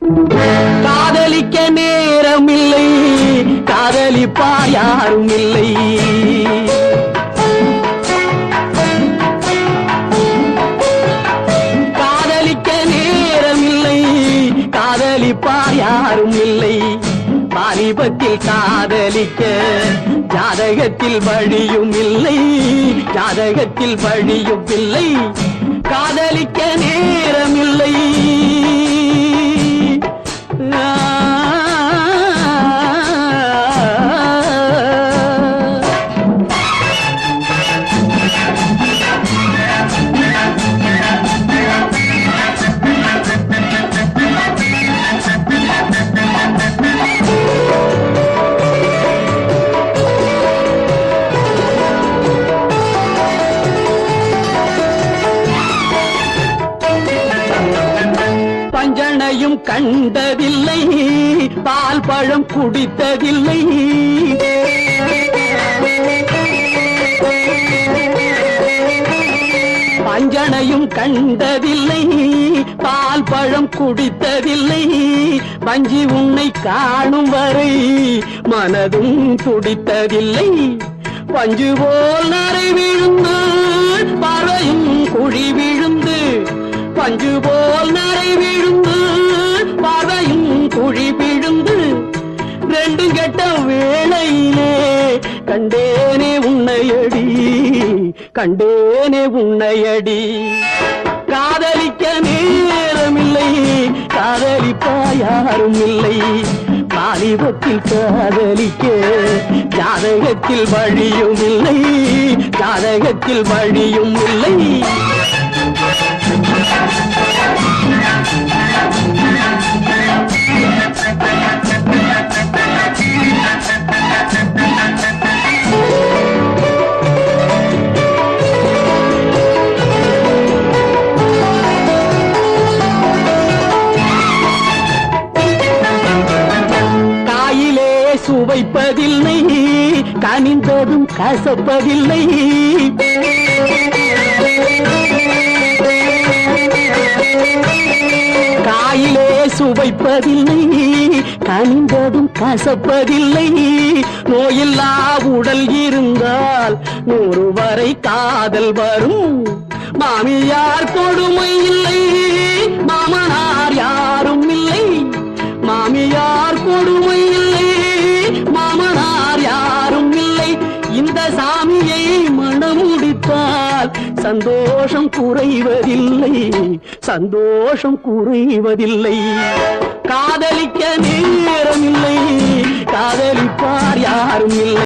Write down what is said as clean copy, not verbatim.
காதலிக்க நேரம் இல்லை, காதலிப்பார் யாரும் இல்லை. காதலிக்க நேரம் இல்லை, காதலிப்பார் யாரும் இல்லை. வாலிபத்தில் காதலிக்க ஜாதகத்தில் வழியும் இல்லை, ஜாதகத்தில் வழியும் இல்லை. காதலிக்க நேரம் இல்லை. பஞ்சனையும் கண்டதில்லை, பால் பழம் குடித்ததில்லை. பஞ்சனையும் கண்டதில்லை, பால் பழம் குடித்ததில்லை. பஞ்சி உன்னை காணும் வரை மனதும் துடித்ததில்லை. பஞ்சு போல் நரை விழுந்து பறையும் குழி விழுந்து, பஞ்சு போல் நரை விழுந்து பறையும் குழி விழுந்து. ரெண்டு கெட்ட வேளையிலே கண்டேனே உன்னையடி, கண்டேனே உன்னையடி. காதலிக்க நேரமில்லை, காதலிப்பா யாரும் இல்லை. வாலிபத்தில் காதலிக்க ஜாதகத்தில் வழியும் இல்லை, ஜாதகத்தில் வழியும் இல்லை. காயிலே சுவைப்பதில்லை, கனிந்ததும் கசப்பதில்லை. காயிலே சுவைப்பதில்லை, கனிந்ததும் கசப்பதில்லை. நோயில்லா உடல் இருந்தால் 100 வரை காதல் வரும். மாமியார் கொடுமை இல்லை, மாமனார் யாரும் இல்லை. மாமியார் கொடுமை இல்லை, மாமனார் யாரும் இல்லை. இந்த சாமியை மணமுடித்தால் சந்தோஷம் குறைவதில்லை, சந்தோஷம் குறைவதில்லை.